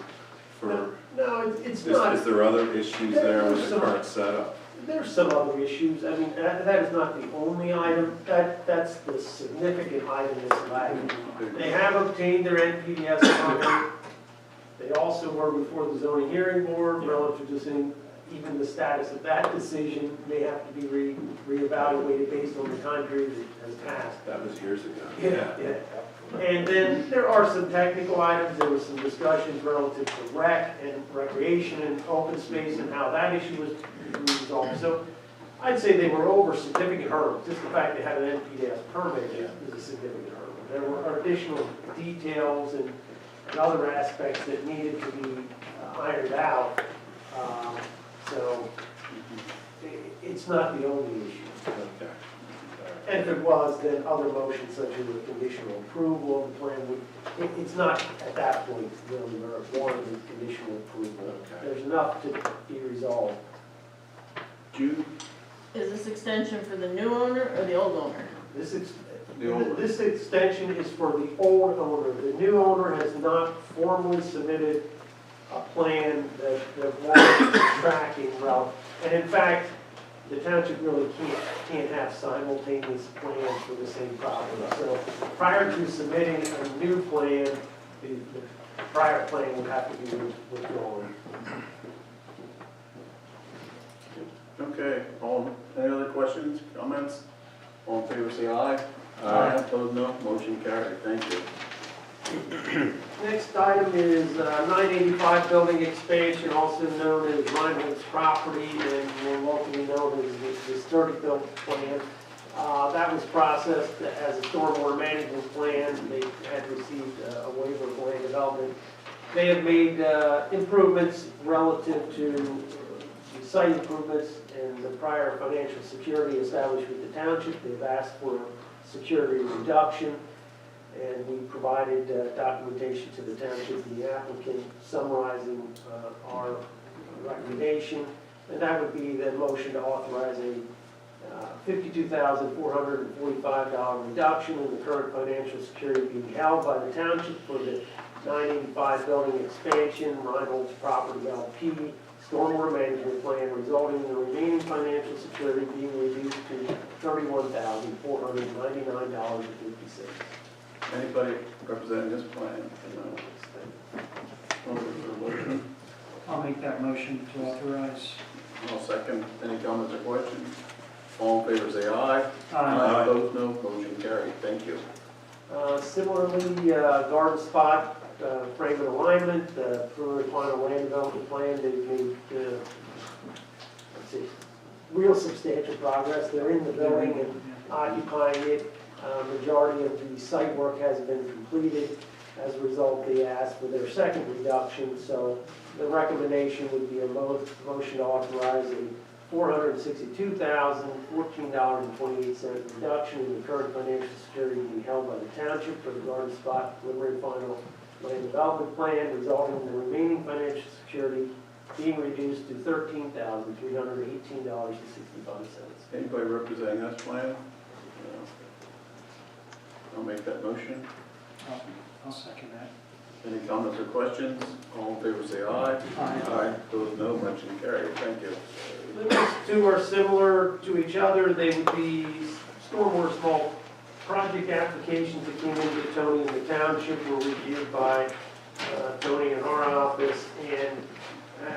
no, it's not. is there other issues there with the There's current setup? There's some other issues. I mean, that is not the only item. That's the significant item that's lagging. They have obtained their NPDS permit. They also were before the zoning hearing board relative to even the status of that decision may have to be reevaluated based on the time period that has passed. That was years ago. Yeah. And then there are some technical items, there was some discussions relative to rec and recreation and open space and how that issue was resolved. So I'd say they were over significant hurdles, just the fact they had an NPDES permit is a significant hurdle. There were additional details and other aspects that needed to be ironed out. So it's not the only issue. Okay. And if it was, then other motions such as a conditional approval of the plan would, it's not at that point really warranted conditional approval. Okay. There's enough to be resolved. Jude? Is this extension for the new owner or the old owner? This extension is for the old owner. The new owner has not formally submitted a plan that warrants tracking route. And in fact, the township really can't have simultaneous plans for the same property. So prior to submitting a new plan, the prior plan would have to be withdrawn. Okay, any other questions, comments? All in favor, say aye. Aye. Opposed, no. Motion carried. Thank you. Next item is 985 building expansion, also known as Reinhold's property and more locally known as the Sturdy Built plan. That was processed as a stormwater management plan. They had received a waiver of land development. They have made improvements relative to the site improvements and the prior financial security established with the township. They've asked for security reduction, and we provided documentation to the township, the applicant, summarizing our recommendation. And that would be the motion to authorize a $52,445 reduction in the current financial security being held by the township for the 985 building expansion, Reinhold's property LP, stormwater management plan, resulting in the remaining financial security being reduced to $31,499.50. Anybody representing this plan? No. I'll make that motion to authorize. I'll second. Any comments or questions? All in favor, say aye. Aye. Opposed, no. Motion carried. Thank you. Similarly, garden spot, frame and alignment, preliminary final land development plan, they've made, let's see, real substantial progress. They're in the building and occupying it. Majority of the site work has been completed. As a result, they asked for their second reduction. So the recommendation would be a motion to authorize a $462,014.28 reduction in the current financial security being held by the township for the garden spot preliminary final land development plan, resulting in the remaining financial security being reduced to $13,318.65. Anybody representing this plan? No. I'll make that motion. I'll second that. Any comments or questions? All in favor, say aye. Aye. Opposed, no. Motion carried. Thank you. The next two are similar to each other. They would be stormwater small project applications that came into Tony and the township were reviewed by Tony in our office. And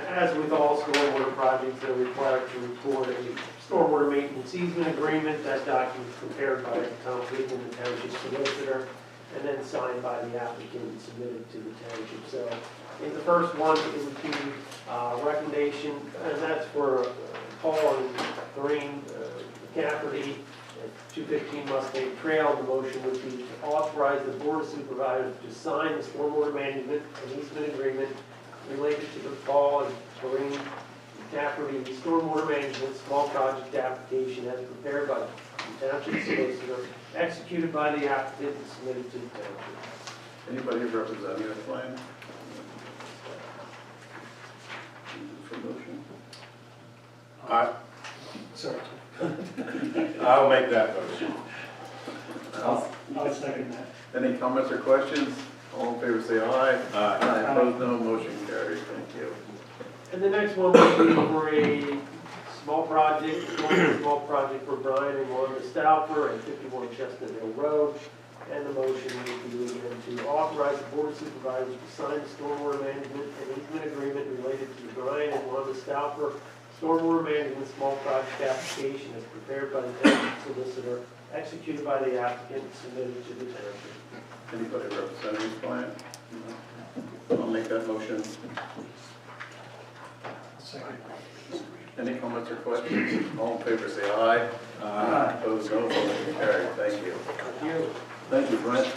as with all stormwater projects, they're required to record a stormwater maintenance easement agreement. That document is prepared by Tom Friedman, the township solicitor, and then signed by the applicant and submitted to the township. So in the first one, it would be recommendation, and that's for Paul and Doreen McCafferty at 215 Mustang Trail. The motion would be to authorize the Board of Supervisors to sign the stormwater management and easement agreement related to the Paul and Doreen McCafferty stormwater management small project application as prepared by the township solicitor, executed by the applicant and submitted to the township. Anybody representing this plan? For motion? Sorry. I'll make that motion. I'll second that. Any comments or questions? All in favor, say aye. Aye. Opposed, no. Motion carried. Thank you. And the next one would be for a small project for Brian and Wanda Stauffer at 51 Chestnut Hill Road. And the motion would be again to authorize the Board of Supervisors to sign the stormwater management and easement agreement related to the Brian and Wanda Stauffer stormwater management small project application is prepared by the township solicitor, executed by the applicant, and submitted to the township. Anybody representing this client? No. I'll make that motion. Second. Any comments or questions? All in favor, say aye. Aye. Opposed, no. Motion carried. Thank you. Thank you. Thank you, Brent.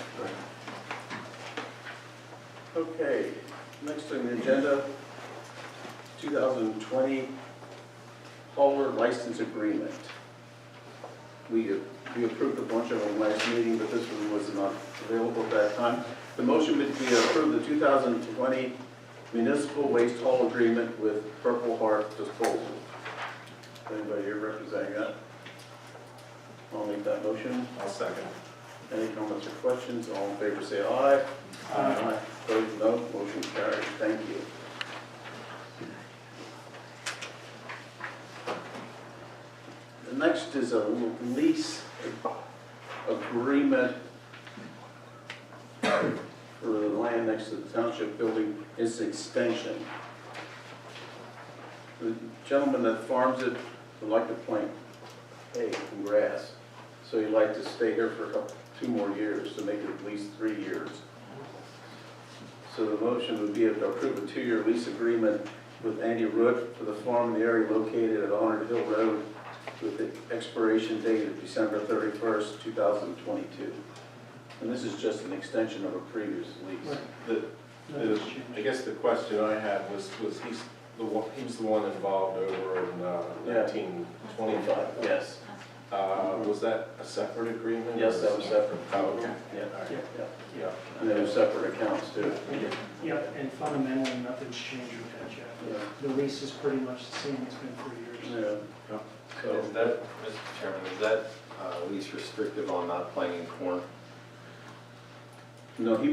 Okay, next on the agenda, 2020 hauler license agreement. We approved a bunch of them last meeting, but this one was not available at that time. The motion would be to approve the 2020 municipal waste haul agreement with Purple Heart Disposal. Anybody here representing that? I'll make that motion. I'll second. Any comments or questions? All in favor say aye. Aye. Opposed, no. Motion carried. Thank you. The next is a lease agreement for the land next to the township building. It's an extension. The gentleman that farms it would like to plant hay and grass. So he'd like to stay here for 2 more years, to make it at least 3 years. So the motion would be to approve a 2-year lease agreement with Andy Root for the farm in the area located at 100 Hill Road with the expiration date of December 31st, 2022. And this is just an extension of a previous lease. I guess the question I had was he was the one involved over in 1925? Yes. Was that a separate agreement? Yes, that was separate. Oh, okay. Yeah. And then there's separate accounts too. Yeah, and fundamentally, nothing's changed with that, Jeff. Yeah. The lease is pretty much the same, it's been for years. Yeah. So is that, Mr. Chairman, is that lease restrictive on not planting corn? No, he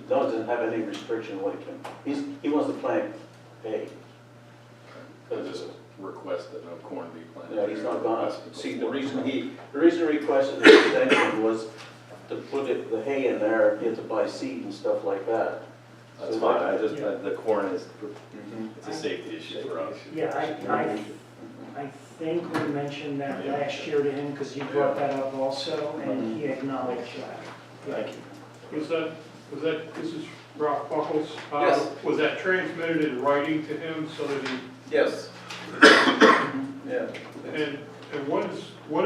doesn't have any restriction what he wants to plant hay. Just request that no corn be planted? No, he's not gonna. Request it See, the before. reason he requested the extension was to put the hay in there, he had to buy seed and stuff like that. That's So fine, that- the corn is, it's a safety issue for us. Yeah, I think we mentioned that last year to him, because you brought that up also, and he acknowledged that. Thank you. Was that, this is Ralph Buckles? Yes. Was that transmitted in writing to him so that he, Yes. Yeah. and what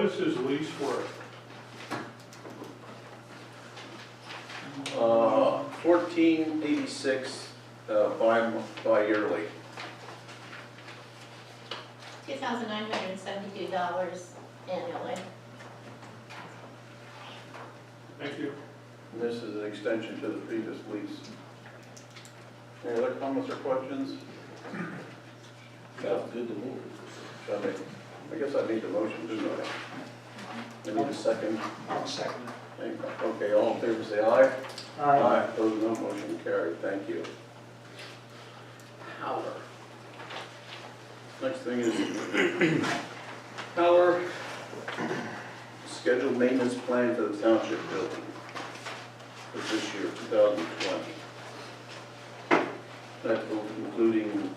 is his lease worth? 1486 bi-yearly. $2,972 annually. Thank you. And this is an extension to the previous lease. Any other comments or questions? Sounds good to me. I guess I need the motion, didn't I? I need a second. I'll second Okay, all in favor say aye. it. Aye. Opposed, no. Motion carried. Thank you. Howler. Next thing is Howler scheduled maintenance plan for the township building for this year, 2020. That's including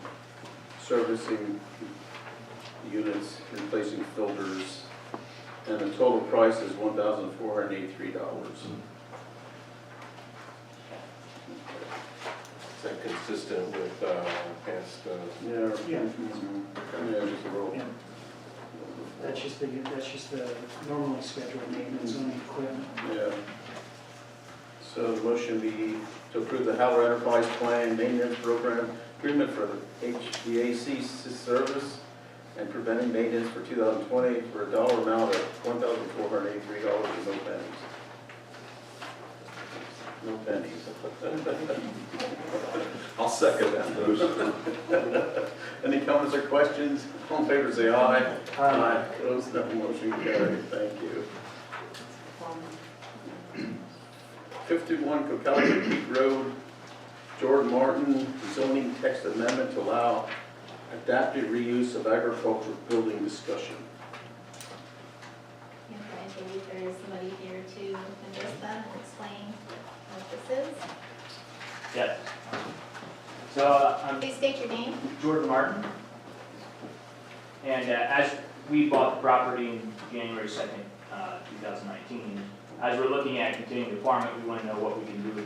servicing units, replacing filters, and the total price is $1,483. Is that consistent with past? Yeah. Yeah, just a roll. Yeah. That's just the normally scheduled maintenance on the equipment. Yeah. So the motion be to approve the Howler Enterprise Plan Maintenance Program Agreement for the HVAC service and preventing maintenance for 2020 for a dollar amount of $1,483 and no pennies. No pennies. I'll second that motion. Any comments or questions? All in favor say aye. Aye. Opposed, no. Motion carried. Thank you. 51 Cocalico Road, Jordan Martin, zoning text amendment to allow adaptive reuse of agricultural building discussion. Okay, I believe there is somebody here to address that and explain what this is. Yes. So, I'm Please state your name. Jordan Martin. And as we bought the property in January 2nd, 2019, as we're looking at continuing the farm, we want to know what we can do with the